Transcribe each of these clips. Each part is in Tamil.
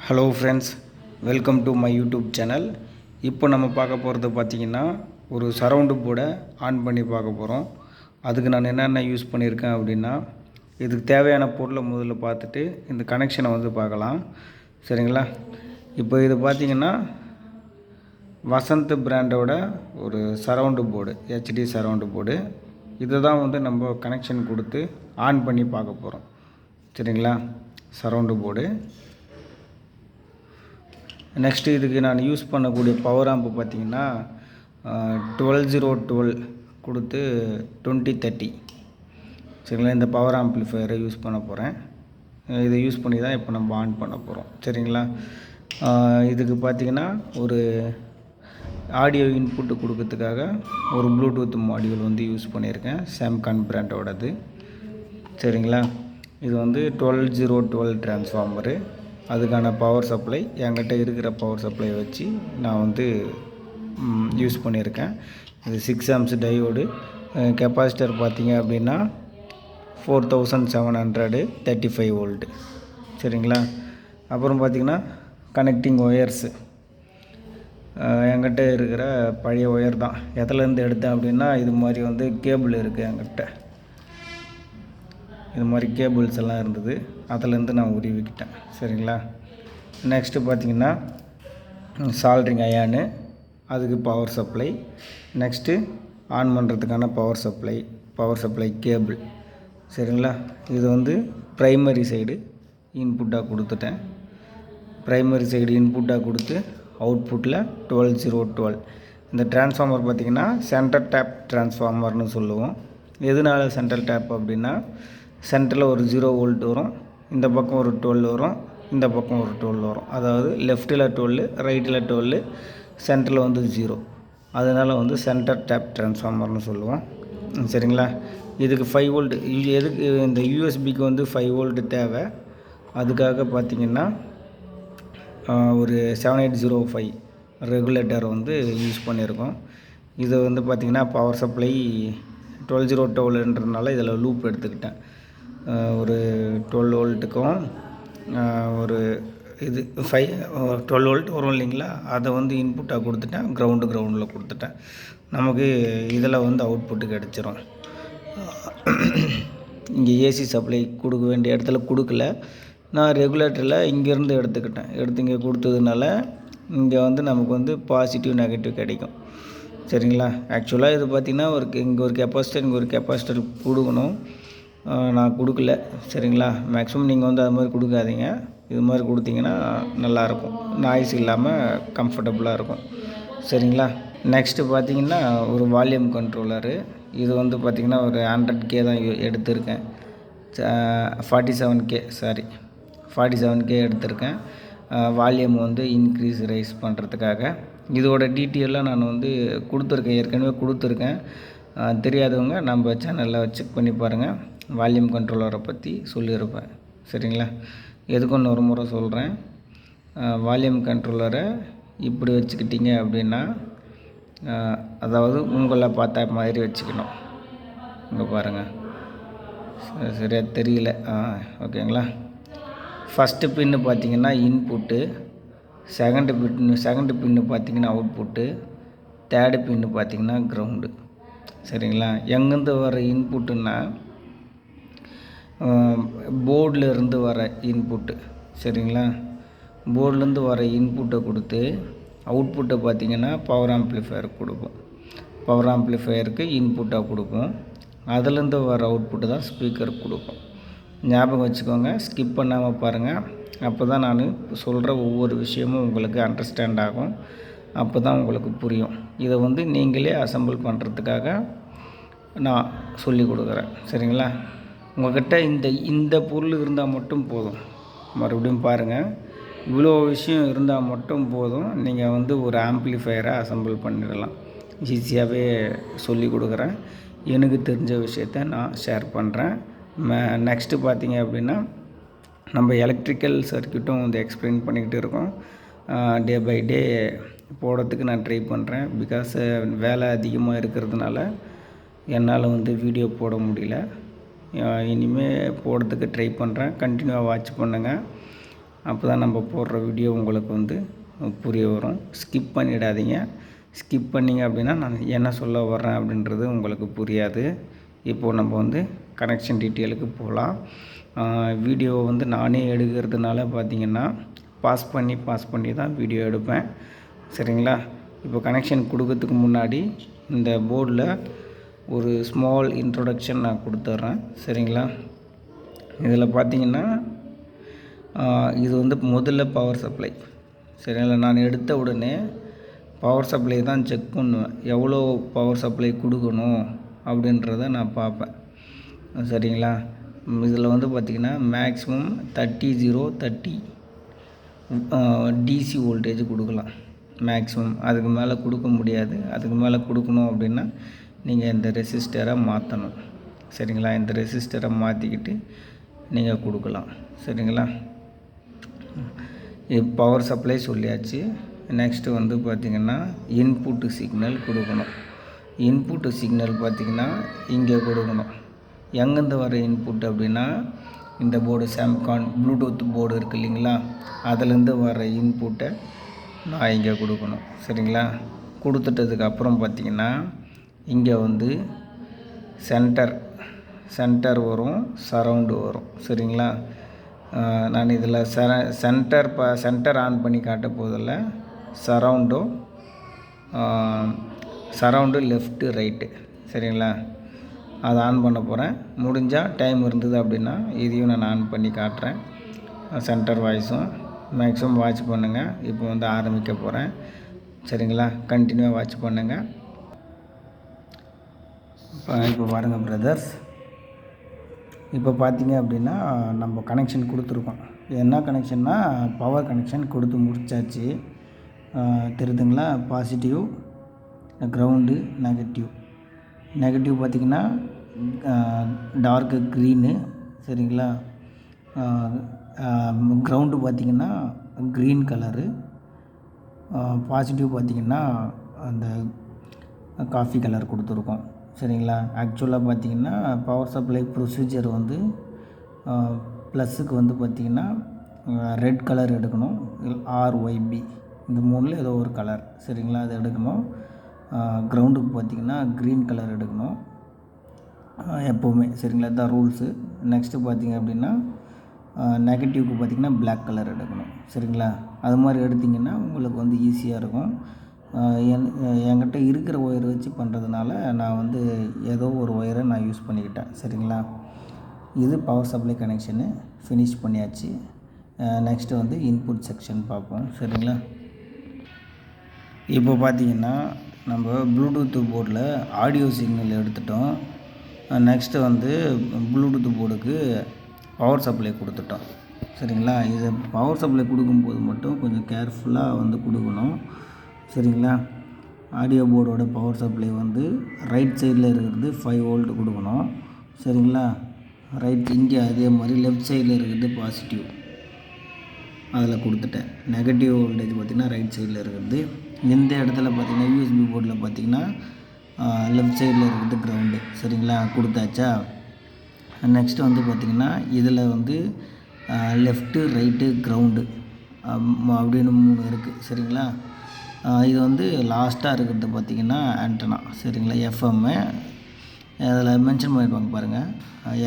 Hello friends, welcome to my YouTube channel. இப்போ நம்ம பார்க்க போகிறது பார்த்திங்கன்னா ஒரு சரவுண்டு போர்டை ஆன் பண்ணி பார்க்க போகிறோம். அதுக்கு நான் என்னென்ன யூஸ் பண்ணியிருக்கேன் அப்படின்னா, இதுக்கு தேவையான பொருளை முதல்ல பார்த்துட்டு இந்த கனெக்ஷனை வந்து பார்க்கலாம். சரிங்களா? இப்போ இது பார்த்திங்கன்னா வசந்த் பிராண்டோட ஒரு surround board, HD surround board. இதை தான் வந்து நம்ம கனெக்ஷன் கொடுத்து ஆன் பண்ணி பார்க்க போகிறோம். சரிங்களா? Surround board. நெக்ஸ்ட்டு இதுக்கு நான் யூஸ் பண்ணக்கூடிய பவர் ஆம்பு பார்த்திங்கன்னா 12012 கொடுத்து 2030. சரிங்களா? இந்த பவர் ஆம்ப்ளிஃபையரை யூஸ் பண்ண போகிறேன். இதை யூஸ் பண்ணி தான் இப்போ நம்ம ஆன் பண்ண போகிறோம். சரிங்களா? இதுக்கு பார்த்திங்கன்னா ஒரு ஆடியோ இன்புட்டு கொடுக்கறதுக்காக ஒரு ப்ளூடூத் மாடியூல் வந்து யூஸ் பண்ணியிருக்கேன், சாம்கான் பிராண்டோடது. சரிங்களா? இது வந்து 12012 டிரான்ஸ்ஃபார்மரு. அதுக்கான பவர் சப்ளை என்கிட்ட இருக்கிற பவர் சப்ளை வச்சு நான் வந்து யூஸ் பண்ணியிருக்கேன். இது 6 amps டையோடு. கெப்பாசிட்டர் பார்த்திங்க அப்படின்னா 4735 வோல்ட்டு. சரிங்களா? அப்புறம் பார்த்திங்கன்னா கனெக்டிங் ஒயர்ஸு என்கிட்ட இருக்கிற பழைய ஒயர் தான். எதுலேருந்து எடுத்தேன் அப்படின்னா, இது மாதிரி வந்து கேபிள் இருக்குது என்கிட்ட. இது மாதிரி கேபிள்ஸ் எல்லாம் இருந்தது, அதிலேருந்து நான் உருவிக்கிட்டேன். சரிங்களா? நெக்ஸ்ட்டு பார்த்திங்கன்னா சால்ட்ரிங் அயானு, அதுக்கு பவர் சப்ளை. நெக்ஸ்ட்டு ஆன் பண்ணுறதுக்கான பவர் சப்ளை கேபிள். சரிங்களா? இது வந்து ப்ரைமரி சைடு இன்புட்டாக கொடுத்துட்டேன். ப்ரைமரி சைடு இன்புட்டாக கொடுத்து அவுட்புட்டில் 12012. இந்த டிரான்ஸ்ஃபார்மர் பார்த்திங்கன்னா சென்டர் டேப் டிரான்ஸ்ஃபார்மர்னு சொல்லுவோம். எதனால சென்ட்ரல் டேப் அப்படின்னா, சென்டரில் ஒரு 0 வோல்ட் வரும், இந்த பக்கம் ஒரு 12 வரும், இந்த பக்கம் ஒரு 12 வரும். அதாவது லெஃப்ட்டில் 12, ரைட்டில் 12, சென்டரில் வந்து 0. அதனால் வந்து சென்டர் டேப் டிரான்ஸ்ஃபார்மர்னு சொல்லுவோம். சரிங்களா? இதுக்கு 5 வோல்ட், எதுக்கு இந்த யூஎஸ்பிக்கு வந்து 5 வோல்ட் தேவை. அதுக்காக பார்த்திங்கன்னா ஒரு 7805 ரெகுலேட்டர் வந்து யூஸ் பண்ணியிருக்கோம். இது வந்து பார்த்திங்கன்னா பவர் சப்ளை 12012ன்றதுனால இதில் லூப் எடுத்துக்கிட்டேன். ஒரு 12 வோல்ட்டுக்கும் ஒரு இது 12 வோல்ட் வரும் இல்லைங்களா, அதை வந்து இன்புட்டாக கொடுத்துட்டேன். கிரவுண்டில் கொடுத்துட்டேன். நமக்கு இதில் வந்து அவுட்புட்டு கிடச்சிரும். இங்கே ஏசி சப்ளை கொடுக்க வேண்டிய இடத்துல கொடுக்கல, நான் ரெகுலேட்டரில் இங்கேருந்து எடுத்து இங்கே கொடுத்ததுனால இங்கே வந்து நமக்கு வந்து பாசிட்டிவ் நெகட்டிவ் கிடைக்கும். சரிங்களா? ஆக்சுவலாக இது பார்த்திங்கன்னா இங்கே ஒரு கெப்பாசிட்டர், இங்கே ஒரு கெப்பாசிட்டர் கொடுக்கணும். நான் கொடுக்கல. சரிங்களா? மேக்ஸிமம் நீங்கள் வந்து அது மாதிரி கொடுக்காதீங்க. இது மாதிரி கொடுத்தீங்கன்னா நல்லாயிருக்கும், நாய்ஸ் இல்லாமல் கம்ஃபர்டபுளாக இருக்கும். சரிங்களா? நெக்ஸ்ட்டு பார்த்திங்கன்னா ஒரு வால்யூம் கண்ட்ரோலரு. இது வந்து பார்த்திங்கன்னா ஒரு 100K தான் எடுத்திருக்கேன். 47K எடுத்திருக்கேன். வால்யூம் வந்து இன்க்ரீஸ் ரைஸ் பண்ணுறதுக்காக. இதோட டீட்டெயிலாக நான் வந்து ஏற்கனவே கொடுத்துருக்கேன். தெரியாதவங்க நம்ம சேனலில் செக் பண்ணி பாருங்கள். வால்யூம் கண்ட்ரோலரை பற்றி சொல்லியிருப்பேன். சரிங்களா? எதுக்கும் இன்னொரு முறை சொல்கிறேன். வால்யூம் கண்ட்ரோலரை இப்படி வச்சுக்கிட்டிங்க அப்படின்னா, அதாவது உங்களை பார்த்த மாதிரி வச்சுக்கணும். இங்கே பாருங்கள், சரியாக தெரியல. ஓகேங்களா? ஃபஸ்ட்டு பின்னு பார்த்திங்கன்னா இன்புட்டு, செகண்டு பின்னு பார்த்திங்கன்னா அவுட்புட்டு, தேர்டு பின்னு பார்த்திங்கன்னா கிரவுண்டு. சரிங்களா? எங்கேருந்து வர இன்புட்டுன்னா போர்டில் இருந்து வர இன்புட்டு. சரிங்களா? போர்ட்லேருந்து வர இன்புட்டை கொடுத்து அவுட்புட்டை பார்த்திங்கன்னா பவர் ஆம்ப்ளிஃபையருக்கு கொடுப்போம். பவர் ஆம்ப்ளிஃபையருக்கு இன்புட்டாக கொடுப்போம். அதுலேருந்து வர அவுட்புட்டு தான் ஸ்பீக்கருக்கு கொடுப்போம். ஞாபகம் வச்சுக்கோங்க, ஸ்கிப் பண்ணாமல் பாருங்கள். அப்போ தான் நான் சொல்கிற ஒவ்வொரு விஷயமும் உங்களுக்கு அண்டர்ஸ்டாண்ட் ஆகும். அப்போ தான் உங்களுக்கு புரியும். இதை வந்து நீங்களே அசம்பிள் பண்ணுறதுக்காக நான் சொல்லி கொடுக்குறேன். சரிங்களா? உங்கள்கிட்ட இந்த பொருள் இருந்தால் மட்டும் போதும். மறுபடியும் பாருங்கள், இவ்வளோ விஷயம் இருந்தால் மட்டும் போதும். நீங்கள் வந்து ஒரு ஆம்ப்ளிஃபையரை அசம்பிள் பண்ணிடலாம். ஈஸியாகவே சொல்லி கொடுக்குறேன். எனக்கு தெரிஞ்ச விஷயத்த நான் ஷேர் பண்ணுறேன். நெக்ஸ்ட்டு பார்த்திங்க அப்படின்னா, நம்ம எலக்ட்ரிக்கல் சர்க்யூட்டும் வந்து எக்ஸ்பிளைன் பண்ணிக்கிட்டு இருக்கோம். டே பை டே போடுறதுக்கு நான் ட்ரை பண்ணுறேன். பிகாஸ் வேலை அதிகமாக இருக்கிறதுனால என்னால் வந்து வீடியோ போட முடியல. இனிமேல் போடுறதுக்கு ட்ரை பண்ணுறேன். கண்டினியூவாக வாட்ச் பண்ணுங்கள். அப்போ தான் நம்ம போடுற வீடியோ உங்களுக்கு வந்து புரிய வரும். ஸ்கிப் பண்ணிடாதீங்க. ஸ்கிப் பண்ணிங்க அப்படின்னா நான் என்ன சொல்ல வர்றேன் அப்படின்றது உங்களுக்கு புரியாது. இப்போது நம்ம வந்து கனெக்ஷன் டீட்டெயிலுக்கு போகலாம். வீடியோ வந்து நானே எடுக்கிறதுனால பார்த்திங்கன்னா பாஸ் பண்ணி தான் வீடியோ எடுப்பேன். சரிங்களா? இப்போ கனெக்ஷன் கொடுக்கறதுக்கு முன்னாடி இந்த போர்டில் ஒரு ஸ்மால் இன்ட்ரொடக்ஷன் நான் கொடுத்துட்றேன். சரிங்களா? இதில் பார்த்திங்கன்னா இது வந்து முதல்ல பவர் சப்ளை. சரிங்களா? நான் எடுத்த உடனே பவர் சப்ளை தான் செக் பண்ணுவேன். எவ்வளோ பவர் சப்ளை கொடுக்கணும் அப்படின்றத நான் பார்ப்பேன். சரிங்களா? இதில் வந்து பார்த்திங்கன்னா மேக்ஸிமம் 30 டிசி வோல்டேஜ் கொடுக்கலாம். மேக்ஸிமம் அதுக்கு மேலே கொடுக்க முடியாது. அதுக்கு மேலே கொடுக்கணும் அப்படின்னா நீங்கள் இந்த ரெசிஸ்டரை மாற்றணும். சரிங்களா? இந்த ரெசிஸ்டரை மாற்றிக்கிட்டு நீங்கள் கொடுக்கலாம். சரிங்களா? பவர் சப்ளை சொல்லியாச்சு. நெக்ஸ்ட்டு வந்து பார்த்திங்கன்னா இன்புட்டு சிக்னல் கொடுக்கணும். இன்புட்டு சிக்னல் பார்த்திங்கன்னா இங்கே கொடுக்கணும். எங்கேருந்து வர இன்புட் அப்படின்னா இந்த போர்டு சாம்கான் ப்ளூடூத் போர்டு இருக்குது இல்லைங்களா, அதுலேருந்து வர இன்புட்டை நான் இங்கே கொடுக்கணும். சரிங்களா? கொடுத்துட்டதுக்கப்புறம் பார்த்திங்கன்னா இங்கே வந்து சென்டர் வரும், சரவுண்டு வரும். சரிங்களா? நான் இதில் சென்டர் ஆன் பண்ணி காட்ட போதில்ல. Surround left right. சரிங்களா? அதை ஆன் பண்ண போகிறேன். முடிஞ்சால் டைம் இருந்தது அப்படின்னா இதையும் நான் ஆன் பண்ணி காட்டுறேன். சென்டர் வாய்ஸும் மேக்ஸிமம் வாட்ச் பண்ணுங்கள். இப்போ வந்து ஆரம்பிக்க போகிறேன். சரிங்களா? கண்டினியூவாக வாட்ச் பண்ணுங்கள். இப்போ பாருங்கள் பிரதர்ஸ், இப்போ பார்த்தீங்க அப்படின்னா நம்ம கனெக்ஷன் கொடுத்துருக்கோம். என்ன கனெக்ஷன்னா பவர் கனெக்ஷன் கொடுத்து முடிச்சாச்சு. தெரியுதுங்களா? பாசிட்டிவ், கிரவுண்டு, நெகட்டிவ் பார்த்திங்கன்னா டார்க்கு க்ரீனு. சரிங்களா? கிரவுண்டு பார்த்திங்கன்னா க்ரீன் கலரு. பாசிட்டிவ் பார்த்திங்கன்னா அந்த காஃபி கலர் கொடுத்துருக்கோம். சரிங்களா? ஆக்சுவலாக பார்த்திங்கன்னா பவர் சப்ளை ப்ரொசீஜர் வந்து ப்ளஸ்ஸுக்கு வந்து பார்த்திங்கன்னா ரெட் கலர் எடுக்கணும், RYB இந்த மூணில் ஏதோ ஒரு கலர். சரிங்களா? அது எடுக்கணும். கிரவுண்டுக்கு பார்த்திங்கன்னா க்ரீன் கலர் எடுக்கணும் எப்போவுமே. சரிங்களா? இதுதான் ரூல்ஸு. நெக்ஸ்ட்டு பார்த்திங்க அப்படின்னா நெகட்டிவ்க்கு பார்த்திங்கன்னா பிளாக் கலர் எடுக்கணும். சரிங்களா? அது மாதிரி எடுத்திங்கன்னா உங்களுக்கு வந்து ஈஸியாக இருக்கும். என்கிட்ட இருக்கிற ஒயர் வச்சு பண்ணுறதுனால நான் வந்து ஏதோ ஒரு ஒயரை நான் யூஸ் பண்ணிக்கிட்டேன். சரிங்களா? இது பவர் சப்ளை கனெக்ஷனு ஃபினிஷ் பண்ணியாச்சு. நெக்ஸ்ட்டு வந்து இன்புட் செக்ஷன் பார்ப்போம். சரிங்களா? இப்போ பார்த்திங்கன்னா நம்ம ப்ளூடூத் போர்டில் ஆடியோ சிக்னல் எடுத்துட்டோம். நெக்ஸ்ட்டு வந்து ப்ளூடூத் போர்டுக்கு பவர் சப்ளை கொடுத்துட்டோம். சரிங்களா? இது பவர் சப்ளை கொடுக்கும்போது மட்டும் கொஞ்சம் கேர்ஃபுல்லாக வந்து கொடுக்கணும். சரிங்களா? ஆடியோ போர்டோட பவர் சப்ளை வந்து ரைட் சைடில் இருக்கிறது 5 வோல்ட் கொடுக்கணும். சரிங்களா? இங்கே அதே மாதிரி லெஃப்ட் சைடில் இருக்கிறது பாசிட்டிவ், அதில் கொடுத்துட்டேன். நெகட்டிவ் வோல்டேஜ் பார்த்திங்கன்னா ரைட் சைடில் இருக்கிறது. இந்த இடத்துல பார்த்திங்கன்னா USB போர்டில் பார்த்திங்கன்னா லெஃப்ட் சைடில் இருக்கிறது கிரவுண்டு. சரிங்களா? கொடுத்தாச்சா? நெக்ஸ்ட்டு வந்து பார்த்திங்கன்னா இதில் வந்து லெஃப்ட்டு, ரைட்டு, கிரவுண்டு அப்படின்னு 3 இருக்குது. சரிங்களா? இது வந்து லாஸ்ட்டாக இருக்கிறது பார்த்திங்கன்னா ஆண்டனா. சரிங்களா? FM அதில் மென்ஷன் பண்ணியிருப்பாங்க பாருங்கள்.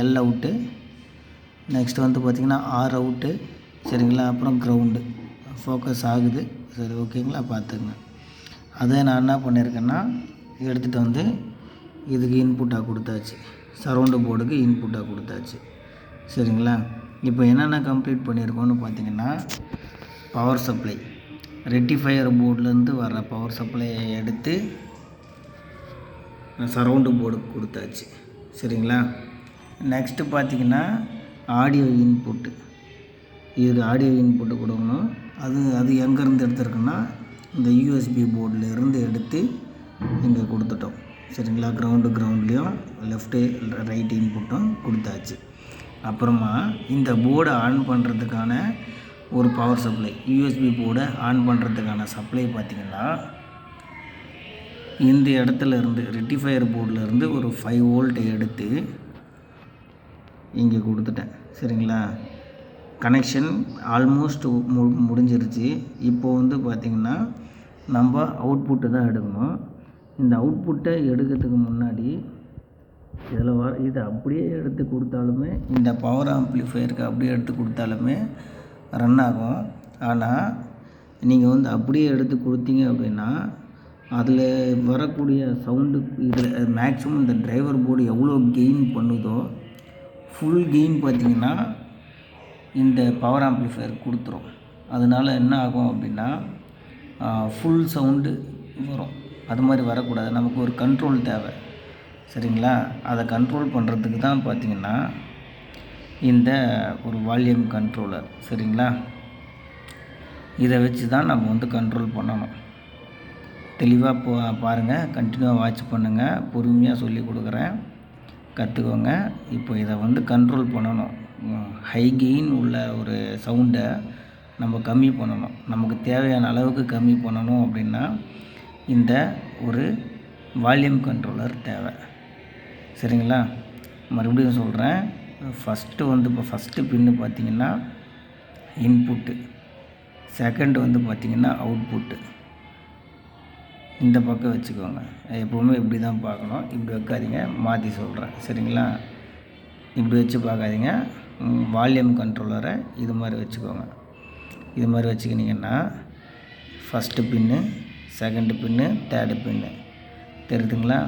L அவுட்டு, நெக்ஸ்ட்டு வந்து பார்த்திங்கன்னா R அவுட்டு. சரிங்களா? அப்புறம் கிரவுண்டு ஃபோக்கஸ் ஆகுது. சரி, ஓகேங்களா? பார்த்துங்க. அதை நான் என்ன பண்ணியிருக்கேன்னா எடுத்துகிட்டு வந்து இதுக்கு இன்புட்டாக கொடுத்தாச்சு. சரவுண்டு போர்டுக்கு இன்புட்டாக கொடுத்தாச்சு. சரிங்களா? இப்போ என்னென்ன கம்ப்ளீட் பண்ணியிருக்கோன்னு பார்த்திங்கன்னா பவர் சப்ளை ரெக்டிஃபையர் போர்ட்லேருந்து வர பவர் சப்ளையை எடுத்து சரவுண்டு போர்டுக்கு கொடுத்தாச்சு. சரிங்களா? நெக்ஸ்ட்டு பார்த்திங்கன்னா ஆடியோ இன்புட்டு. இது ஆடியோ இன்புட்டு கொடுக்கணும். அது எங்கேருந்து எடுத்துருக்குன்னா இந்த USB போர்டில் இருந்து எடுத்து இங்கே கொடுத்துட்டோம். சரிங்களா? கிரவுண்ட்லேயும் லெஃப்ட்டு ரைட் இன்புட்டும் கொடுத்தாச்சு. அப்புறமா இந்த போர்டை ஆன் பண்ணுறதுக்கான ஒரு பவர் சப்ளை, USB போர்டை ஆன் பண்ணுறதுக்கான சப்ளை பார்த்திங்கன்னா இந்த இடத்துல இருந்து ரெக்டிஃபையர் போர்டில் இருந்து ஒரு 5 வோல்ட்டை எடுத்து இங்கே கொடுத்துட்டேன். சரிங்களா? கனெக்ஷன் ஆல்மோஸ்ட் முடிஞ்சிருச்சு. இப்போ வந்து பார்த்திங்கன்னா நம்ம அவுட்புட்டு தான் எடுக்கணும். இந்த அவுட்புட்டை எடுக்கிறதுக்கு முன்னாடி இதில் இதை அப்படியே எடுத்து கொடுத்தாலுமே, இந்த பவர் ஆம்ப்ளிஃபையருக்கு அப்படியே எடுத்து கொடுத்தாலுமே ரன் ஆகும். ஆனால் நீங்கள் வந்து அப்படியே எடுத்து கொடுத்தீங்க அப்படின்னா அதில் வரக்கூடிய சவுண்டு இதில் மேக்ஸிமம் இந்த டிரைவர் போர்டு எவ்வளோ கெயின் பண்ணுதோ ஃபுல் கெயின் பார்த்திங்கன்னா இந்த பவர் ஆம்ப்ளிஃபையர் கொடுத்துரும். அதனால் என்ன ஆகும் அப்படின்னா ஃபுல் சவுண்டு வரும். அது மாதிரி வரக்கூடாது. நமக்கு ஒரு கண்ட்ரோல் தேவை. சரிங்களா? அதை கண்ட்ரோல் பண்ணுறதுக்கு தான் பார்த்திங்கன்னா இந்த ஒரு வால்யூம் கண்ட்ரோலர். சரிங்களா? இதை வச்சு தான் நம்ம வந்து கண்ட்ரோல் பண்ணணும். தெளிவாக பாருங்கள், கண்டினியூவாக வாட்ச் பண்ணுங்கள், பொறுமையாக சொல்லி கொடுக்குறேன், கற்றுக்கோங்க. இப்போ இதை வந்து கண்ட்ரோல் பண்ணணும். ஹை கெயின் உள்ள ஒரு சவுண்டை நம்ம கம்மி பண்ணணும். நமக்கு தேவையான அளவுக்கு கம்மி பண்ணணும் அப்படின்னா இந்த ஒரு வால்யூம் கண்ட்ரோலர் தேவை. சரிங்களா? மறுபடியும் சொல்கிறேன். இப்போ ஃபஸ்ட்டு பின்னு பார்த்திங்கன்னா இன்புட்டு, செகண்ட் வந்து பார்த்திங்கன்னா அவுட்புட்டு. இந்த பக்கம் வச்சுக்கோங்க. எப்போவுமே இப்படி தான் பார்க்கணும். இப்படி வைக்காதீங்க, மாற்றி சொல்கிறேன். சரிங்களா? இப்படி வச்சு பார்க்காதீங்க. வால்யூம் கண்ட்ரோலரை இது மாதிரி வச்சுக்கோங்க. இது மாதிரி வச்சுக்கினீங்கன்னா ஃபஸ்ட்டு பின்னு, செகண்டு பின்னு, தேர்டு பின்னு தெரியுதுங்களா?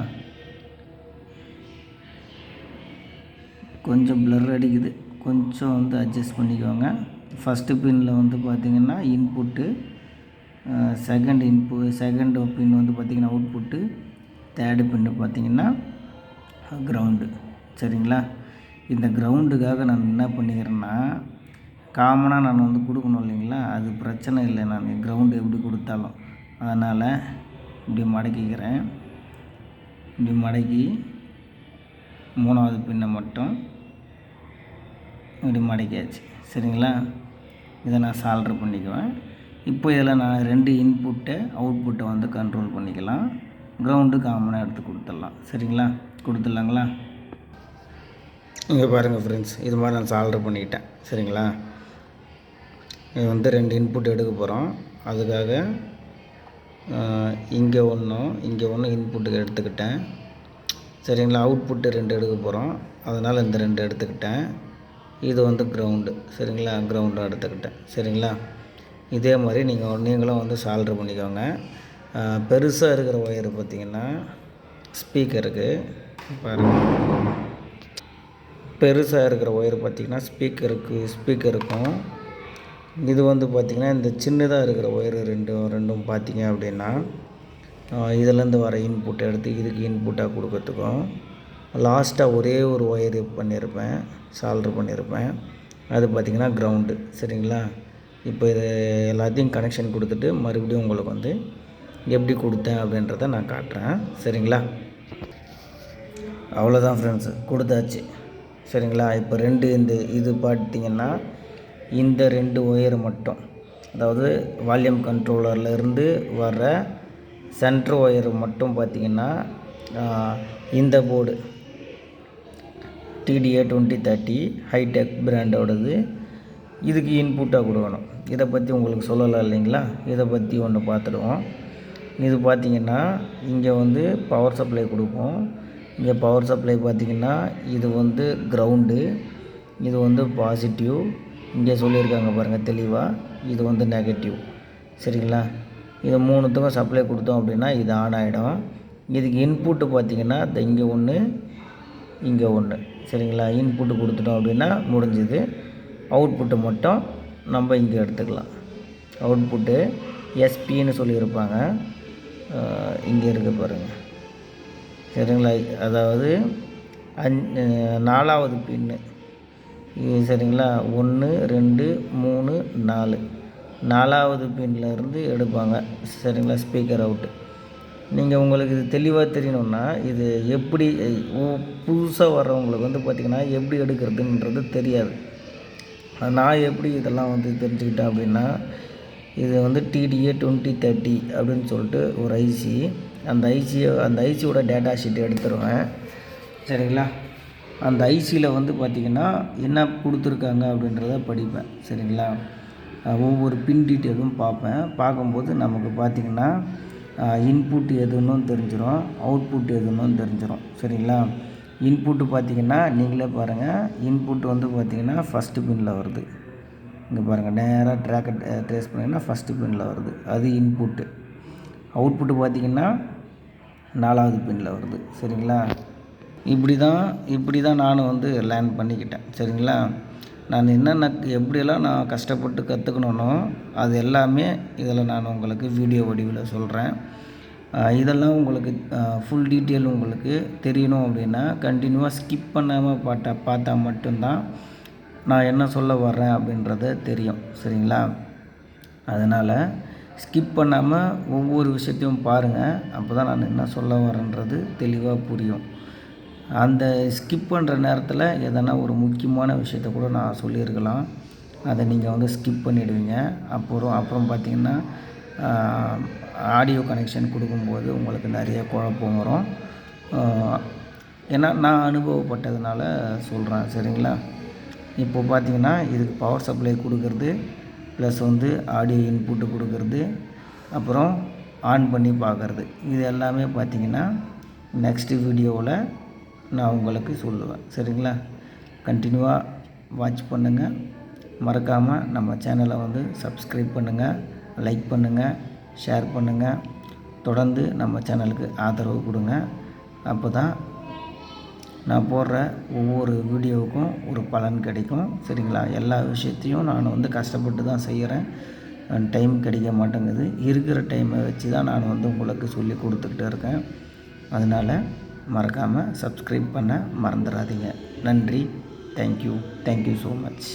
கொஞ்சம் பிளர் அடிக்குது, கொஞ்சம் வந்து அட்ஜஸ்ட் பண்ணிக்கோங்க. ஃபஸ்ட்டு பின்னில் வந்து பார்த்திங்கன்னா இன்புட்டு, செகண்ட் பின் வந்து பார்த்திங்கன்னா அவுட்புட்டு, தேர்டு பின்னு பார்த்திங்கன்னா கிரவுண்டு. சரிங்களா? இந்த கிரவுண்டுக்காக நான் என்ன பண்ணிக்கிறேன்னா, காமனாக நான் வந்து கொடுக்கணும் இல்லைங்களா? அது பிரச்சனை இல்லை. நான் கிரவுண்டு எப்படி கொடுத்தாலும் அதனால் இப்படி மடக்கிக்கிறேன். இப்படி மடக்கி மூணாவது பின்னை மட்டும் இப்படி மடக்கியாச்சு. சரிங்களா? இதை நான் சால்ட்ரு பண்ணிக்குவேன். இப்போ இதில் நான் 2 இன்புட்டை அவுட்புட்டை வந்து கண்ட்ரோல் பண்ணிக்கலாம். கிரவுண்டு காமனாக எடுத்து கொடுத்துடலாம். சரிங்களா? கொடுத்துடலாங்களா? இங்கே பாருங்கள் ஃப்ரெண்ட்ஸ், இது மாதிரி நான் சால்ட்ரு பண்ணிக்கிட்டேன். சரிங்களா? இது வந்து 2 இன்புட் எடுக்க போகிறோம். அதுக்காக இங்கே ஒன்று இன்புட்டுக்கு எடுத்துக்கிட்டேன். சரிங்களா? அவுட்புட்டு 2 எடுக்க போகிறோம். அதனால் இந்த 2 எடுத்துக்கிட்டேன். இது வந்து கிரவுண்டு. சரிங்களா? கிரவுண்டும் எடுத்துக்கிட்டேன். சரிங்களா? இதே மாதிரி நீங்களும் வந்து சால்ட்ரு பண்ணிக்கோங்க. பெருசாக இருக்கிற ஒயர் பார்த்திங்கன்னா ஸ்பீக்கருக்கு பாருங்கள். பெருசாக இருக்கிற ஒயர் பார்த்திங்கன்னா ஸ்பீக்கருக்கும் இது வந்து பார்த்திங்கன்னா இந்த சின்னதாக இருக்கிற ஒயர் ரெண்டும் பார்த்திங்க அப்படின்னா இதிலேருந்து வர இன்புட் எடுத்து இதுக்கு இன்புட்டாக கொடுக்கறதுக்கும் லாஸ்ட்டாக ஒரே ஒரு ஒயர் பண்ணியிருப்பேன், சால்ட்ரு பண்ணியிருப்பேன். அது பார்த்திங்கன்னா கிரவுண்டு. சரிங்களா? இப்போ இது எல்லாத்தையும் கனெக்ஷன் கொடுத்துட்டு மறுபடியும் உங்களுக்கு வந்து எப்படி கொடுத்தேன் அப்படின்றத நான் காட்டுறேன். சரிங்களா? அவ்வளோதான் ஃப்ரெண்ட்ஸு, கொடுத்தாச்சு. சரிங்களா? இப்போ இது பார்த்திங்கன்னா இந்த 2 ஒயர் மட்டும், அதாவது வால்யூம் கண்ட்ரோலர்லேருந்து வர சென்ட்ரு ஒயர் மட்டும் பார்த்திங்கன்னா இந்த போர்டு TDA 2030 ஹைடெக் பிராண்டோடது. இதுக்கு இன்புட்டாக கொடுக்கணும். இதை பற்றி உங்களுக்கு சொல்லலாம் இல்லைங்களா? இதை பற்றி ஒன்று பார்த்துடுவோம். இது பார்த்திங்கன்னா இங்கே வந்து பவர் சப்ளை கொடுப்போம். இங்கே பவர் சப்ளை பார்த்திங்கன்னா இது வந்து கிரவுண்டு, இது வந்து பாசிட்டிவ். இங்கே சொல்லியிருக்காங்க பாருங்கள் தெளிவாக, இது வந்து நெகட்டிவ். சரிங்களா? இது 3த்துக்கும் சப்ளை கொடுத்தோம் அப்படின்னா இது ஆன் ஆகிடும். இதுக்கு இன்புட்டு பார்த்திங்கன்னா இங்கே ஒன்று. சரிங்களா? இன்புட்டு கொடுத்துட்டோம் அப்படின்னா முடிஞ்சுது. அவுட்புட்டு மட்டும் நம்ம இங்கே எடுத்துக்கலாம். அவுட்புட்டு எஸ்பின்னு சொல்லியிருப்பாங்க, இங்கே இருக்குது பாருங்கள். சரிங்களா? அதாவது 4வது பின்னு. சரிங்களா? 1 2 3 4 4வது பின்னிலேருந்து எடுப்பாங்க. சரிங்களா? Speaker out. நீங்கள் உங்களுக்கு இது தெளிவாக தெரியணுன்னா இது எப்படி புதுசாக வர்றவங்களுக்கு வந்து பார்த்திங்கன்னா எப்படி எடுக்கிறதுன்றது தெரியாது. நான் எப்படி இதெல்லாம் வந்து தெரிஞ்சுக்கிட்டேன் அப்படின்னா, இது வந்து TDA 2030 அப்படின்னு சொல்லிட்டு ஒரு ஐசி. அந்த ஐசியோட டேட்டா ஷீட் எடுத்துருவேன். சரிங்களா? அந்த ஐசியில் வந்து பார்த்திங்கன்னா என்ன கொடுத்துருக்காங்க அப்படின்றத படிப்பேன். சரிங்களா? ஒவ்வொரு பின் டீட்டெயிலும் பார்ப்பேன். பார்க்கும்போது நமக்கு பார்த்திங்கன்னா இன்புட் எதுன்னு தெரிஞ்சிடும், அவுட்புட் எதுன்னு தெரிஞ்சிடும். சரிங்களா? இன்புட்டு பார்த்திங்கன்னா நீங்களே பாருங்கள். இன்புட் வந்து பார்த்திங்கன்னா ஃபஸ்ட்டு பின்னில் வருது. இங்கே பாருங்கள், நேராக ட்ராக்கை ட்ரேஸ் பண்ணிங்கன்னா ஃபஸ்ட்டு பின்னில் வருது, அது இன்புட்டு. அவுட்புட்டு பார்த்திங்கன்னா 4வது பின்னில் வருது. சரிங்களா? இப்படி தான் நானும் வந்து லேர்ன் பண்ணிக்கிட்டேன். சரிங்களா? நான் என்னென்ன எப்படியெல்லாம் நான் கஷ்டப்பட்டு கற்றுக்கணுனோ அது எல்லாமே இதில் நான் உங்களுக்கு வீடியோ வடிவில் சொல்கிறேன். இதெல்லாம் உங்களுக்கு ஃபுல் டீட்டெயில் உங்களுக்கு தெரியணும் அப்படின்னா கண்டினியூவாக ஸ்கிப் பண்ணாமல் பார்த்தா மட்டும்தான் நான் என்ன சொல்ல வர்றேன் அப்படின்றது தெரியும். சரிங்களா? அதனால் ஸ்கிப் பண்ணாமல் ஒவ்வொரு விஷயத்தையும் பாருங்கள். அப்போ தான் நான் என்ன சொல்ல வரேன்றது தெளிவாக புரியும். அந்த ஸ்கிப் பண்ணுற நேரத்தில் எதனா ஒரு முக்கியமான விஷயத்த கூட நான் சொல்லியிருக்கலாம். அதை நீங்கள் வந்து ஸ்கிப் பண்ணிவிடுவீங்க. அப்புறம் பார்த்திங்கன்னா ஆடியோ கனெக்ஷன் கொடுக்கும்போது உங்களுக்கு நிறைய குழப்பம் வரும். ஏன்னா நான் அனுபவப்பட்டதுனால சொல்கிறேன். சரிங்களா? இப்போ பார்த்திங்கன்னா இதுக்கு பவர் சப்ளை கொடுக்குறது, ப்ளஸ் வந்து ஆடியோ இன்புட்டு கொடுக்குறது, அப்புறம் ஆன் பண்ணி பார்க்குறது, இது எல்லாமே பார்த்திங்கன்னா நெக்ஸ்ட்டு வீடியோவில் நான் உங்களுக்கு சொல்லுவேன். சரிங்களா? கண்டினியூவாக வாட்ச் பண்ணுங்கள். மறக்காமல் நம்ம சேனலை வந்து சப்ஸ்கிரைப் பண்ணுங்கள், லைக் பண்ணுங்கள், ஷேர் பண்ணுங்கள். தொடர்ந்து நம்ம சேனலுக்கு ஆதரவு கொடுங்க. அப்போ தான் நான் போடுற ஒவ்வொரு வீடியோவுக்கும் ஒரு பலன் கிடைக்கும். சரிங்களா? எல்லா விஷயத்தையும் நான் வந்து கஷ்டப்பட்டு தான் செய்கிறேன். டைம் கிடைக்க மாட்டேங்குது. இருக்கிற டைமை வச்சு தான் நான் வந்து உங்களுக்கு சொல்லி கொடுத்துக்கிட்டு இருக்கேன். அதனால் மறக்காமல் சப்ஸ்கிரைப் பண்ண மறந்துடாதீங்க. நன்றி. Thank you so much.